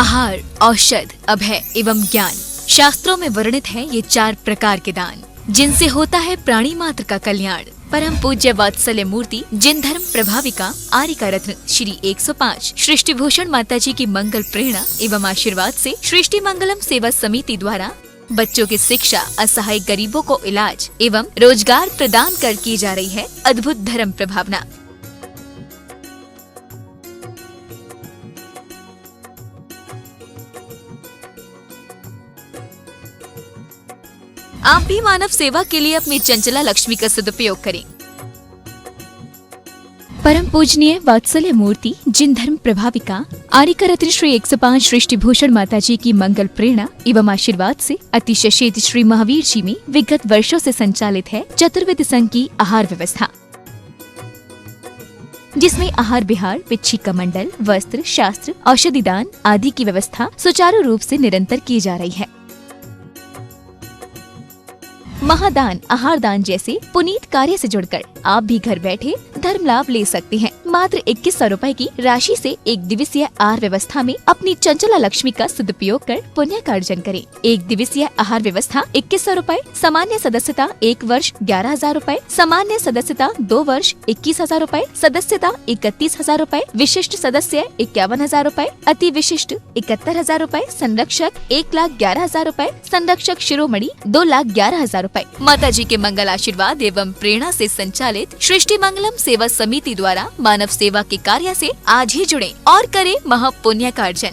आहार, औषध, अभय एवं ज्ञान। शास्त्रों में वर्णित है ये 4 प्रकार के दान, जिनसे होता है प्राणी मात्र का कल्याण। परम पूज्य वात्सल्य मूर्ति जिन धर्म प्रभाविका आर्यिका रत्न श्री 105 सृष्टि भूषण माता जी की मंगल प्रेरणा एवं आशीर्वाद से सृष्टि मंगलम सेवा समिति द्वारा बच्चों की शिक्षा, असहाय गरीबों को इलाज एवं रोजगार प्रदान कर की जा रही है अद्भुत धर्म प्रभावना। आप भी मानव सेवा के लिए अपनी चंचला लक्ष्मी का सदुपयोग करें। परम पूजनीय वात्सल्य मूर्ति जिन धर्म प्रभाविका आर्यिका रत्न श्री 105 सृष्टि भूषण माता जी की मंगल प्रेरणा एवं आशीर्वाद से अतिशय श्री महावीर जी में विगत वर्षों से संचालित है चतुर्विध संघ की आहार व्यवस्था, जिसमें आहार विहार, पिच्छी का मंडल, वस्त्र, शास्त्र, औषधि दान आदि की व्यवस्था सुचारू रूप से निरंतर की जा रही है। महादान, आहार दान जैसे पुनीत कार्य से जुड़कर आप भी घर बैठे धर्म लाभ ले सकते हैं। मात्र 2100 रुपए की राशि से एक दिवसीय आहार व्यवस्था में अपनी चंचला लक्ष्मी का सदुपयोग कर पुण्य का अर्जन करें। एक दिवसीय आहार व्यवस्था 2100 रुपए, सामान्य सदस्यता 1 वर्ष 11,000 रुपए, सामान्य सदस्यता 2 वर्ष 21,000 रुपए, सदस्यता 31,000 रुपए, विशिष्ट सदस्य 51,000 रुपए, अति विशिष्ट 71,000 रुपए, संरक्षक 1,11,000 रुपए, संरक्षक शिरोमणि 2,11,000 रुपए। माता जी के मंगल आशीर्वाद एवं प्रेरणा से संचालित सृष्टि मंगलम सेवा समिति द्वारा मानव सेवा के कार्य से आज ही जुड़ें और करें महापुण्य का अर्जन।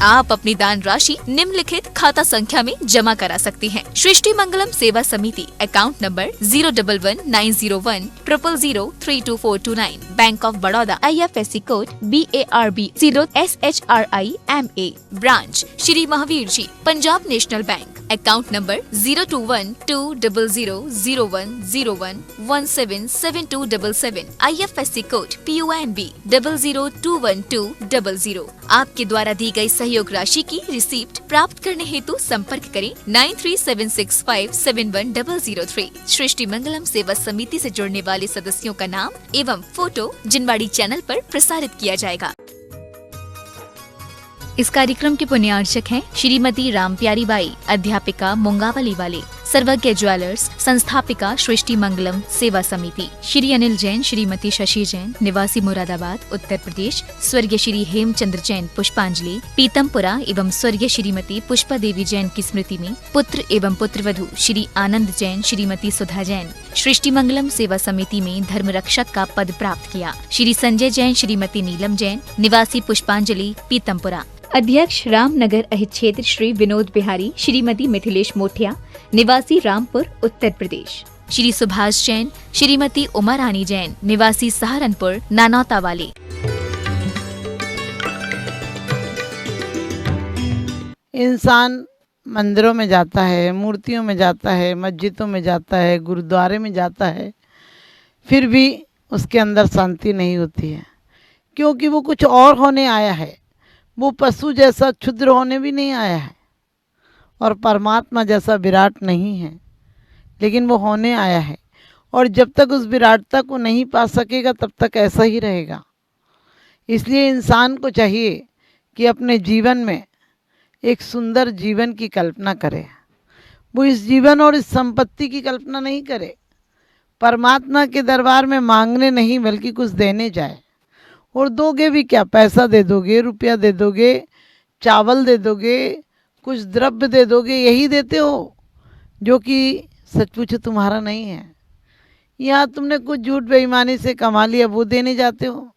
आप अपनी दान राशि निम्नलिखित खाता संख्या में जमा करा सकते हैं। सृष्टि Mangalam Seva Samiti, account number 0119010032429, Bank of Baroda, IFSC code BARB 0SHRIMA, branch Shri Mahavir ji, Punjab National Bank, account number 021200101177277, IFSC code PONB 0021200। आपके द्वारा दी गई सहयोग राशि की रिसीप्ट प्राप्त करने हेतु संपर्क करें 9376571003। सृष्टि मंगलम सेवा समिति से जुड़ने वाले सदस्यों का नाम एवं फोटो जिनवाड़ी चैनल पर प्रसारित किया जाएगा। इस कार्यक्रम के पुण्यार्चक हैं श्रीमती रामप्यारी बाई, अध्यापिका मुंगावली वाले, सर्वज्ञ ज्वेलर्स, संस्थापिका सृष्टि मंगलम सेवा समिति, श्री अनिल जैन, श्रीमती शशि जैन, निवासी मुरादाबाद उत्तर प्रदेश, स्वर्गीय श्री हेमचंद्र जैन पुष्पांजलि पीतमपुरा एवं स्वर्गीय श्रीमती पुष्पा देवी जैन की स्मृति में पुत्र एवं पुत्रवधू श्री आनंद जैन, श्रीमती सुधा जैन सृष्टि मंगलम सेवा समिति में धर्म रक्षक का पद प्राप्त किया। श्री संजय जैन, श्रीमती नीलम जैन, निवासी पुष्पांजलि पीतमपुरा। अध्यक्ष रामनगर अहित क्षेत्र श्री विनोद बिहारी, श्रीमती मिथिलेश मोठिया, निवासी रामपुर उत्तर प्रदेश। श्री सुभाष जैन, श्रीमती उमा रानी जैन, निवासी सहारनपुर नानौता वाले। इंसान मंदिरों में जाता है, मूर्तियों में जाता है, मस्जिदों में जाता है, गुरुद्वारे में जाता है, फिर भी उसके अंदर शांति नहीं होती है, क्योंकि वो कुछ और होने आया है। वो पशु जैसा क्षुद्र होने भी नहीं आया है और परमात्मा जैसा विराट नहीं है, लेकिन वो होने आया है। और जब तक उस विराटता को नहीं पा सकेगा तब तक ऐसा ही रहेगा। इसलिए इंसान को चाहिए कि अपने जीवन में एक सुंदर जीवन की कल्पना करे। वो इस जीवन और इस संपत्ति की कल्पना नहीं करे, परमात्मा के दरबार में मांगने नहीं बल्कि कुछ देने जाए। और दोगे भी क्या, पैसा दे दोगे, रुपया दे दोगे, चावल दे दोगे, कुछ द्रव्य दे दोगे, यही देते हो जो कि सचमुच तुम्हारा नहीं है। या तुमने कुछ झूठ बेईमानी से कमा लिया, वो देने जाते हो।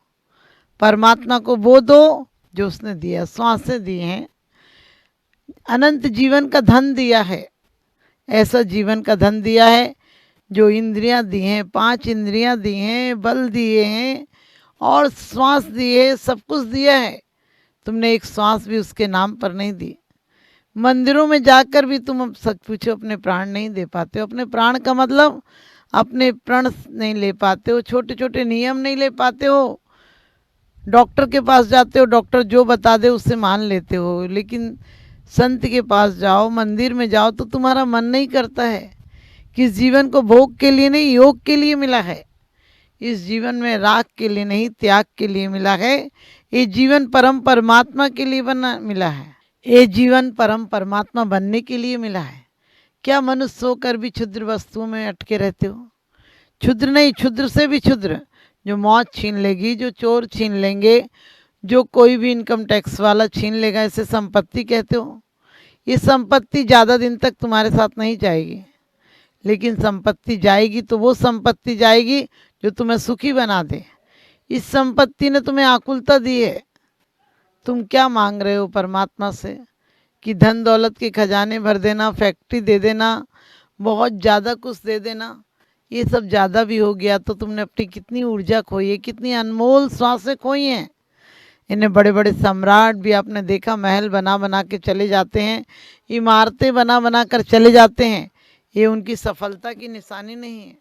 परमात्मा को वो दो जो उसने दिया, श्वासें दी हैं, अनंत जीवन का धन दिया है, ऐसा जीवन का धन दिया है जो इंद्रियां दी हैं, 5 इंद्रियां दी हैं, बल दिए हैं और श्वास दिए, सब कुछ दिया है। तुमने एक श्वास भी उसके नाम पर नहीं दी। मंदिरों में जाकर भी तुम सच पूछो अपने प्राण नहीं दे पाते हो। अपने प्राण का मतलब अपने प्रण नहीं ले पाते हो, छोटे छोटे नियम नहीं ले पाते हो। डॉक्टर के पास जाते हो, डॉक्टर जो बता दे उससे मान लेते हो, लेकिन संत के पास जाओ, मंदिर में जाओ तो तुम्हारा मन नहीं करता है कि इस जीवन को भोग के लिए नहीं, योग के लिए मिला है। इस जीवन में राग के लिए नहीं, त्याग के लिए मिला है। ये जीवन परम परमात्मा के लिए बना मिला है। ये जीवन परम परमात्मा बनने के लिए मिला है। क्या मनुष्य होकर भी क्षुद्र वस्तुओं में अटके रहते हो? क्षुद्र नहीं, क्षुद्र से भी क्षुद्र, जो मौत छीन लेगी, जो चोर छीन लेंगे, जो कोई भी इनकम टैक्स वाला छीन लेगा, इसे संपत्ति कहते हो। ये संपत्ति ज़्यादा दिन तक तुम्हारे साथ नहीं जाएगी, लेकिन संपत्ति जाएगी तो वो संपत्ति जाएगी जो तुम्हें सुखी बना दे। इस संपत्ति ने तुम्हें आकुलता दी है। तुम क्या मांग रहे हो परमात्मा से कि धन दौलत के खजाने भर देना, फैक्ट्री दे देना, बहुत ज़्यादा कुछ दे देना? ये सब ज़्यादा भी हो गया तो तुमने अपनी कितनी ऊर्जा खोई है, कितनी अनमोल सांसें खोई हैं। इन्हें बड़े बड़े सम्राट भी आपने देखा, महल बना बना के चले जाते हैं, इमारतें बना बना कर चले जाते हैं। ये उनकी सफलता की निशानी नहीं है।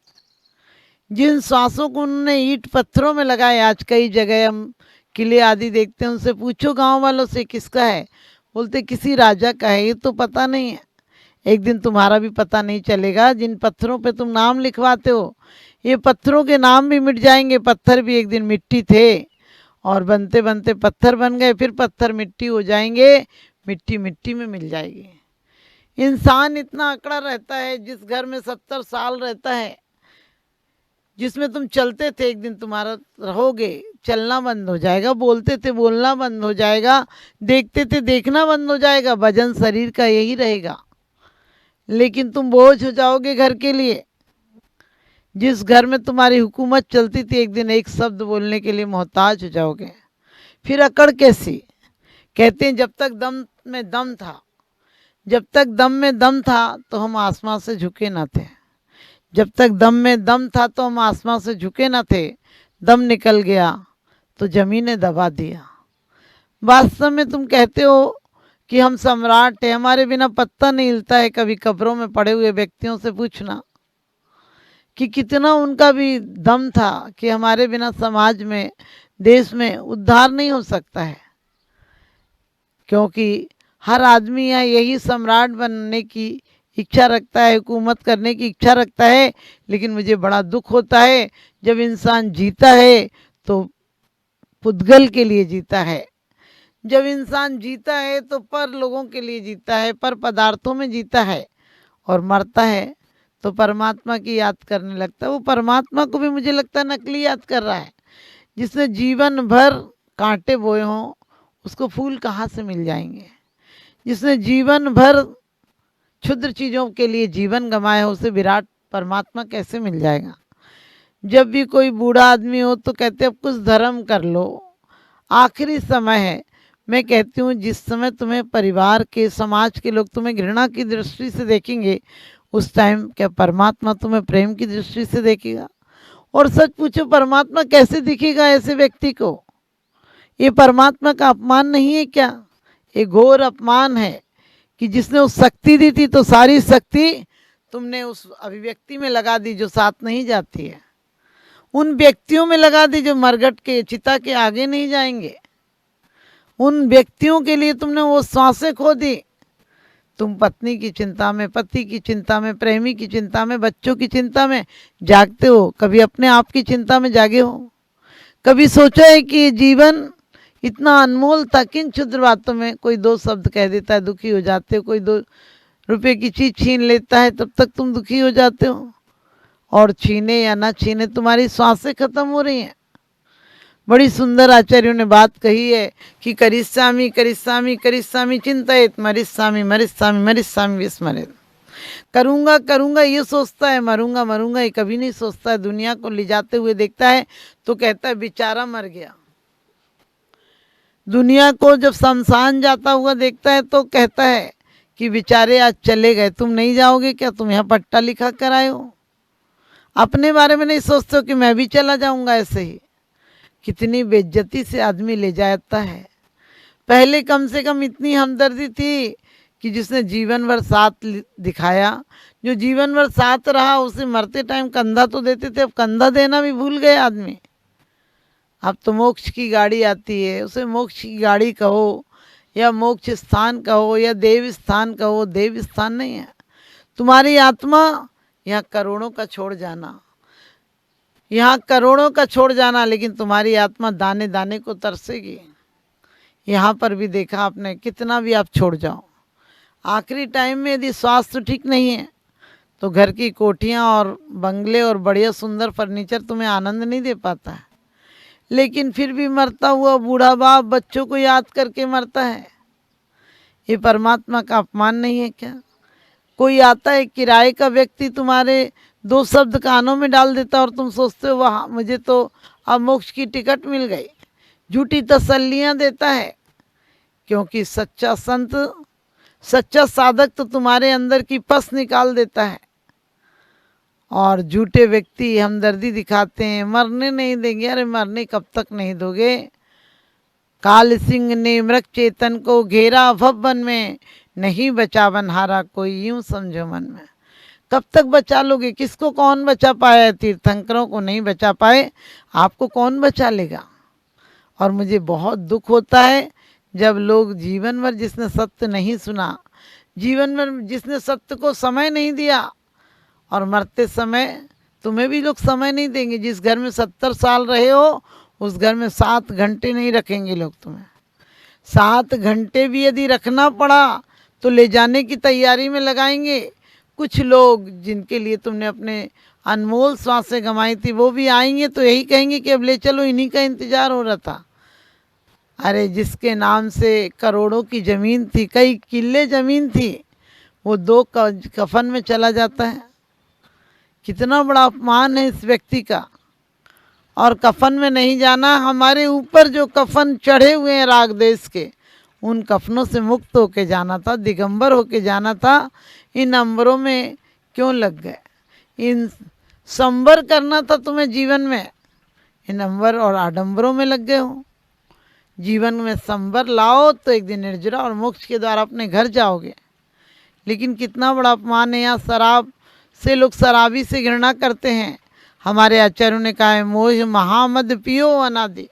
जिन श्वासों को उन्होंने ईंट पत्थरों में लगाए, आज कई जगह हम किले आदि देखते हैं, उनसे पूछो गांव वालों से किसका है, बोलते किसी राजा का है। ये तो पता नहीं है। एक दिन तुम्हारा भी पता नहीं चलेगा। जिन पत्थरों पे तुम नाम लिखवाते हो, ये पत्थरों के नाम भी मिट जाएंगे। पत्थर भी एक दिन मिट्टी थे और बनते बनते पत्थर बन गए, फिर पत्थर मिट्टी हो जाएंगे, मिट्टी मिट्टी में मिल जाएगी। इंसान इतना अकड़ा रहता है, जिस घर में 70 साल रहता है, जिसमें तुम चलते थे, एक दिन तुम्हारा रहोगे, चलना बंद हो जाएगा, बोलते थे बोलना बंद हो जाएगा, देखते थे देखना बंद हो जाएगा, वजन शरीर का यही रहेगा, लेकिन तुम बोझ हो जाओगे घर के लिए। जिस घर में तुम्हारी हुकूमत चलती थी, एक दिन एक शब्द बोलने के लिए मोहताज हो जाओगे। फिर अकड़ कैसी? कहते हैं जब तक दम में दम था, जब तक दम में दम था तो हम आसमां से झुके ना थे। जब तक दम में दम था तो हम आसमां से झुके ना थे। दम निकल गया तो जमीन ने दबा दिया। वास्तव में तुम कहते हो कि हम सम्राट हैं, हमारे बिना पत्ता नहीं हिलता है। कभी कब्रों में पड़े हुए व्यक्तियों से पूछना कि कितना उनका भी दम था कि हमारे बिना समाज में, देश में उद्धार नहीं हो सकता है। क्योंकि हर आदमी यहाँ यही सम्राट बनने की इच्छा रखता है, हुकूमत करने की इच्छा रखता है। लेकिन मुझे बड़ा दुख होता है जब इंसान जीता है तो पुद्गल के लिए जीता है, जब इंसान जीता है तो पर लोगों के लिए जीता है, पर पदार्थों में जीता है, और मरता है तो परमात्मा की याद करने लगता है। वो परमात्मा को भी मुझे लगता है नकली याद कर रहा है। जिसने जीवन भर कांटे बोए हों, उसको फूल कहाँ से मिल जाएंगे? जिसने जीवन भर क्षुद्र चीज़ों के लिए जीवन गंवाया हो, उसे विराट परमात्मा कैसे मिल जाएगा? जब भी कोई बूढ़ा आदमी हो तो कहते अब कुछ धर्म कर लो, आखिरी समय है। मैं कहती हूँ जिस समय तुम्हें परिवार के, समाज के लोग तुम्हें घृणा की दृष्टि से देखेंगे, उस टाइम क्या परमात्मा तुम्हें प्रेम की दृष्टि से देखेगा? और सच पूछो, परमात्मा कैसे दिखेगा ऐसे व्यक्ति को? ये परमात्मा का अपमान नहीं है क्या? ये घोर अपमान है कि जिसने उस शक्ति दी थी तो सारी शक्ति तुमने उस अभिव्यक्ति में लगा दी जो साथ नहीं जाती है, उन व्यक्तियों में लगा दी जो मरघट के, चिता के आगे नहीं जाएंगे। उन व्यक्तियों के लिए तुमने वो सांसें खो दी। तुम पत्नी की चिंता में, पति की चिंता में, प्रेमी की चिंता में, बच्चों की चिंता में जागते हो। कभी अपने आप की चिंता में जागे हो? कभी सोचा है कि जीवन इतना अनमोल था, किन क्षुद्र बातों में कोई दो शब्द कह देता है दुखी हो जाते हो, कोई 2 रुपए की चीज़ छीन लेता है तब तक तुम दुखी हो जाते हो। और छीने या ना छीने तुम्हारी सांसें खत्म हो रही हैं। बड़ी सुंदर आचार्यों ने बात कही है कि करिष्यामि करिष्यामि करिष्यामि चिंतयेत् मरिष्यामि मरिष्यामि मरिष्यामि विस्मरेत्। करूँगा करूँगा ये सोचता है, मरूंगा मरूंगा ये कभी नहीं सोचता है। दुनिया को ले जाते हुए देखता है तो कहता है बेचारा मर गया। दुनिया को जब शमशान जाता हुआ देखता है तो कहता है कि बेचारे आज चले गए। तुम नहीं जाओगे क्या? तुम यहाँ पट्टा लिखा कर आए हो। अपने बारे में नहीं सोचते हो कि मैं भी चला जाऊंगा ऐसे ही। कितनी बेइज्जती से आदमी ले जाता है। पहले कम से कम इतनी हमदर्दी थी कि जिसने जीवन भर साथ दिखाया, जो जीवन भर साथ रहा, उसे मरते टाइम कंधा तो देते थे, अब कंधा देना भी भूल गए आदमी। अब तो मोक्ष की गाड़ी आती है, उसे मोक्ष की गाड़ी कहो या मोक्ष स्थान कहो या देव स्थान कहो, देव स्थान नहीं है। तुम्हारी आत्मा यहाँ करोड़ों का छोड़ जाना, यहाँ करोड़ों का छोड़ जाना, लेकिन तुम्हारी आत्मा दाने दाने को तरसेगी। यहाँ पर भी देखा आपने, कितना भी आप छोड़ जाओ, आखिरी टाइम में यदि स्वास्थ्य ठीक नहीं है तो घर की कोठियाँ और बंगले और बढ़िया सुंदर फर्नीचर तुम्हें आनंद नहीं दे पाता है। लेकिन फिर भी मरता हुआ बूढ़ा बाप बच्चों को याद करके मरता है। ये परमात्मा का अपमान नहीं है क्या? कोई आता है किराए का व्यक्ति, तुम्हारे दो शब्द कानों में डाल देता और तुम सोचते हो वाह मुझे तो अब मोक्ष की टिकट मिल गई। झूठी तसल्लियाँ देता है, क्योंकि सच्चा संत, सच्चा साधक तो तुम्हारे अंदर की पस निकाल देता है। और झूठे व्यक्ति हमदर्दी दिखाते हैं, मरने नहीं देंगे। अरे मरने कब तक नहीं दोगे? काल सिंह ने मृग चेतन को घेरा भवन में, नहीं बचा बनहारा कोई, यूं समझो मन में। कब तक बचा लोगे? किसको कौन बचा पाया? तीर्थंकरों को नहीं बचा पाए, आपको कौन बचा लेगा? और मुझे बहुत दुख होता है जब लोग जीवन भर जिसने सत्य नहीं सुना, जीवन भर जिसने सत्य को समय नहीं दिया, और मरते समय तुम्हें भी लोग समय नहीं देंगे। जिस घर में 70 साल रहे हो उस घर में 7 घंटे नहीं रखेंगे लोग तुम्हें। 7 घंटे भी यदि रखना पड़ा तो ले जाने की तैयारी में लगाएंगे। कुछ लोग जिनके लिए तुमने अपने अनमोल सांसें गंवाई थी वो भी आएंगे तो यही कहेंगे कि अब ले चलो, इन्हीं का इंतजार हो रहा था। अरे जिसके नाम से करोड़ों की ज़मीन थी, कई किले ज़मीन थी, वो 2 कफन में चला जाता है। कितना बड़ा अपमान है इस व्यक्ति का। और कफन में नहीं जाना, हमारे ऊपर जो कफन चढ़े हुए हैं राग देश के, उन कफनों से मुक्त होके जाना था, दिगंबर होके जाना था। इन अंबरों में क्यों लग गए? इन संबर करना था तुम्हें जीवन में, इन अंबर और आडंबरों में लग गए हो। जीवन में संबर लाओ तो एक दिन निर्जरा और मोक्ष के द्वारा अपने घर जाओगे। लेकिन कितना बड़ा अपमान है। यहाँ शराब से लोग शराबी से घृणा करते हैं। हमारे आचार्यों ने कहा है मोह महामद पियो अनादि।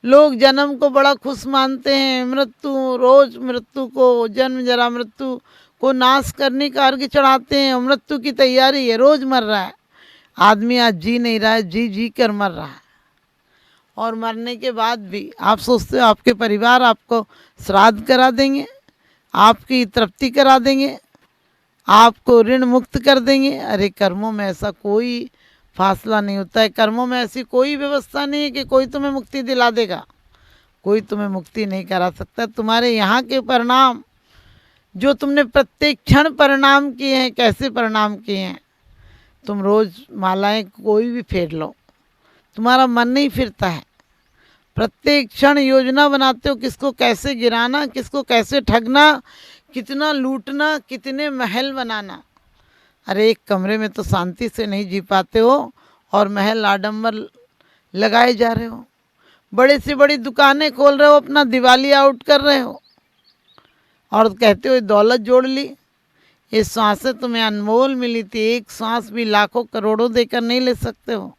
लोग जन्म को बड़ा खुश मानते हैं, मृत्यु, रोज मृत्यु को, जन्म जरा मृत्यु को नाश करने का अर्घ्य चढ़ाते हैं। मृत्यु की तैयारी है, रोज मर रहा है आदमी। आज जी नहीं रहा है, जी जी कर मर रहा है। और मरने के बाद भी आप सोचते हो आपके परिवार आपको श्राद्ध करा देंगे, आपकी तृप्ति करा देंगे, आपको ऋण मुक्त कर देंगे। अरे कर्मों में ऐसा कोई फासला नहीं होता है। कर्मों में ऐसी कोई व्यवस्था नहीं है कि कोई तुम्हें मुक्ति दिला देगा। कोई तुम्हें मुक्ति नहीं करा सकता। तुम्हारे यहाँ के परिणाम जो तुमने प्रत्येक क्षण परिणाम किए हैं, कैसे परिणाम किए हैं? तुम रोज़ मालाएं कोई भी फेर लो, तुम्हारा मन नहीं फिरता है। प्रत्येक क्षण योजना बनाते हो, किसको कैसे गिराना, किसको कैसे ठगना, कितना लूटना, कितने महल बनाना। अरे एक कमरे में तो शांति से नहीं जी पाते हो और महल आडंबर लगाए जा रहे हो। बड़े से बड़ी दुकानें खोल रहे हो, अपना दिवाली आउट कर रहे हो और कहते हो दौलत जोड़ ली। ये सांसें तुम्हें अनमोल मिली थी, एक सांस भी लाखों करोड़ों देकर नहीं ले सकते हो।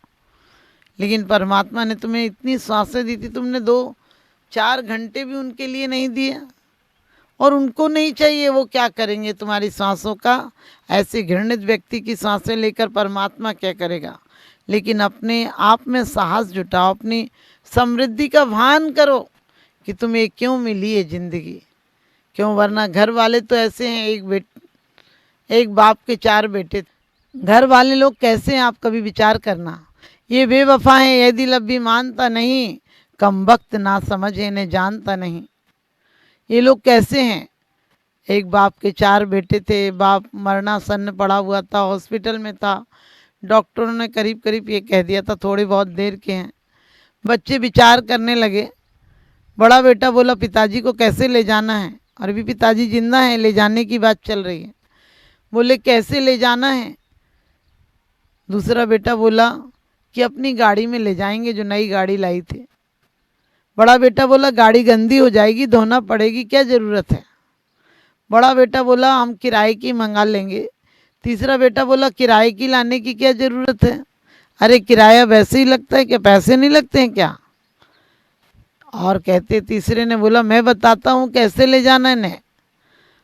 लेकिन परमात्मा ने तुम्हें इतनी सांसें दी थी, तुमने 2-4 घंटे भी उनके लिए नहीं दिए। और उनको नहीं चाहिए, वो क्या करेंगे तुम्हारी सांसों का? ऐसे घृणित व्यक्ति की सांसें लेकर परमात्मा क्या करेगा? लेकिन अपने आप में साहस जुटाओ, अपनी समृद्धि का भान करो कि तुम्हें क्यों मिली है ज़िंदगी, क्यों? वरना घर वाले तो ऐसे हैं, एक बाप के 4 बेटे। घर वाले लोग कैसे हैं आप कभी विचार करना। ये बेवफा हैं, ये दिल अभी मानता नहीं, कम वक्त ना समझे ने जानता नहीं। ये लोग कैसे हैं? एक बाप के 4 बेटे थे, बाप मरणासन्न पड़ा हुआ था, हॉस्पिटल में था। डॉक्टरों ने करीब करीब ये कह दिया था थोड़ी बहुत देर के हैं। बच्चे विचार करने लगे। बड़ा बेटा बोला पिताजी को कैसे ले जाना है, और भी पिताजी जिंदा हैं, ले जाने की बात चल रही है। बोले कैसे ले जाना है? दूसरा बेटा बोला कि अपनी गाड़ी में ले जाएंगे, जो नई गाड़ी लाई थी। बड़ा बेटा बोला गाड़ी गंदी हो जाएगी, धोना पड़ेगी, क्या ज़रूरत है? बड़ा बेटा बोला हम किराए की मंगा लेंगे। तीसरा बेटा बोला किराए की लाने की क्या ज़रूरत है? अरे किराया वैसे ही लगता है, क्या पैसे नहीं लगते हैं क्या? और कहते तीसरे ने बोला मैं बताता हूँ कैसे ले जाना है इन्हें,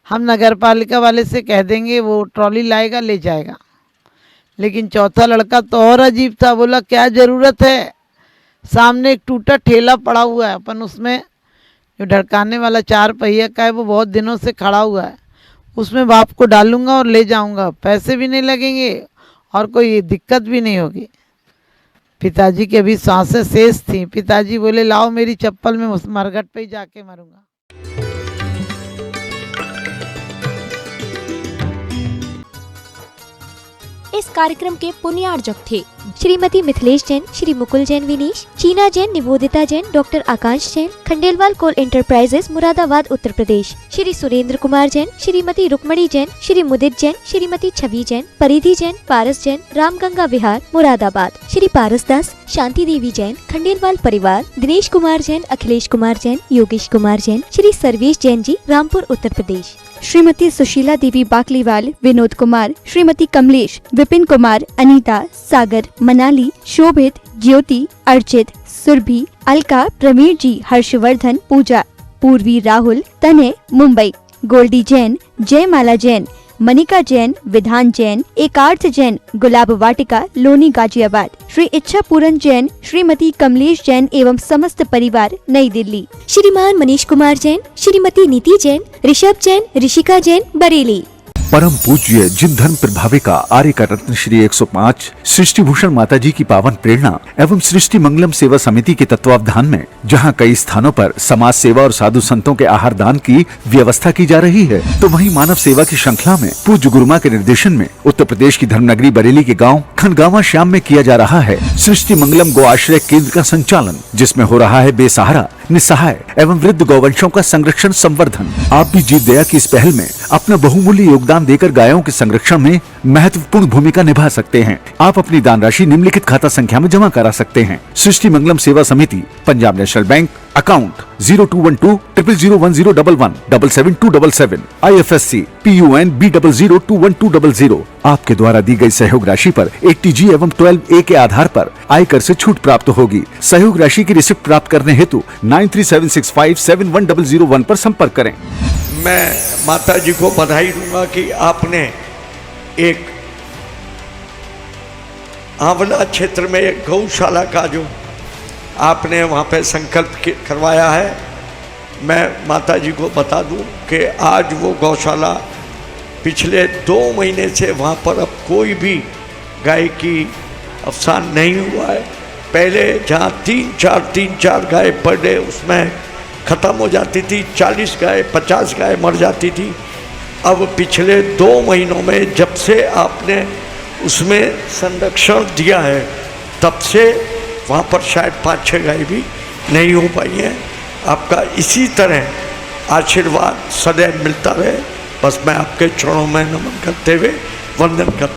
हम नगर पालिका वाले से कह देंगे, वो ट्रॉली लाएगा ले जाएगा। लेकिन चौथा लड़का तो और अजीब था, बोला क्या ज़रूरत है, सामने एक टूटा ठेला पड़ा हुआ है, अपन उसमें जो ढड़काने वाला 4 पहिया का है वो बहुत दिनों से खड़ा हुआ है, उसमें बाप को डालूंगा और ले जाऊंगा, पैसे भी नहीं लगेंगे और कोई दिक्कत भी नहीं होगी। पिताजी की अभी सांसें शेष थी। पिताजी बोले लाओ मेरी चप्पल, में उस मरघट पे ही जाके मरूंगा। इस कार्यक्रम के पुण्यार्जक थे श्रीमती मिथिलेश जैन, श्री मुकुल जैन विनीश, चीना जैन, निवोदिता जैन, डॉक्टर आकाश जैन, खंडेलवाल कोल एंटरप्राइजेस मुरादाबाद उत्तर प्रदेश, श्री सुरेंद्र कुमार जैन, श्रीमती रुक्मणी जैन, श्री मुदित जैन, श्रीमती छवि जैन, परिधि जैन, पारस जैन, रामगंगा विहार मुरादाबाद, श्री पारस दास, शांति देवी जैन, खंडेलवाल परिवार, दिनेश कुमार जैन, अखिलेश कुमार जैन, योगेश कुमार जैन, श्री सर्वेश जैन जी, रामपुर उत्तर प्रदेश, श्रीमती सुशीला देवी बाकलीवाल, विनोद कुमार, श्रीमती कमलेश, विपिन कुमार, अनीता, सागर, मनाली, शोभित, ज्योति, अर्चित, सुरभि, अलका, प्रवीण जी, हर्षवर्धन, पूजा, पूर्वी, राहुल, तनय, मुंबई, गोल्डी जैन, जयमाला जैन, मनिका जैन, विधान जैन, एकार्थ जैन, गुलाब वाटिका, लोनी, गाजियाबाद, श्री इच्छा पूरन जैन, श्रीमती कमलेश जैन एवं समस्त परिवार, नई दिल्ली, श्रीमान मनीष कुमार जैन, श्रीमती नीति जैन, ऋषभ जैन, ऋषिका जैन, बरेली। परम पूज्य जिन धर्म प्रभाविका आर्य का रत्न श्री 105 सृष्टि भूषण माता जी की पावन प्रेरणा एवं सृष्टि मंगलम सेवा समिति के तत्वावधान में जहां कई स्थानों पर समाज सेवा और साधु संतों के आहार दान की व्यवस्था की जा रही है, तो वहीं मानव सेवा की श्रृंखला में पूज्य गुरुमा के निर्देशन में उत्तर प्रदेश की धर्मनगरी बरेली के गाँव खनगावा श्याम में किया जा रहा है सृष्टि मंगलम गो आश्रय केंद्र का संचालन, जिसमें हो रहा है बेसहारा, निसहाय एवं वृद्ध गौवंशों का संरक्षण संवर्धन। आप भी जीव दया की इस पहल में अपना बहुमूल्य योगदान देकर गायों के संरक्षण में महत्वपूर्ण भूमिका निभा सकते हैं। आप अपनी दान राशि निम्नलिखित खाता संख्या में जमा करा सकते हैं। सृष्टि मंगलम सेवा समिति, Punjab National Bank, account 0212001011 77277, IFSC PUN B00212000। आपके द्वारा दी गई सहयोग राशि पर 80G एवं 12A के आधार पर आयकर से छूट प्राप्त होगी। सहयोग राशि की रिसिप्ट प्राप्त करने हेतु 9376571001 पर संपर्क करें। मैं माता जी को बधाई दूंगा कि आपने एक आंवला क्षेत्र में एक गौशाला का जो आपने वहाँ पे संकल्प करवाया है, मैं माता जी को बता दूं कि आज वो गौशाला पिछले 2 महीने से वहाँ पर अब कोई भी गाय की अवसान नहीं हुआ है। पहले जहाँ 3-4 गाय पर डे उसमें ख़त्म हो जाती थी, 40 गाय 50 गाय मर जाती थी। अब पिछले 2 महीनों में जब से आपने उसमें संरक्षण दिया है, तब से वहाँ पर शायद 5-6 गाय भी नहीं हो पाई हैं। आपका इसी तरह आशीर्वाद सदैव मिलता रहे, बस मैं आपके चरणों में नमन करते हुए वंदन करता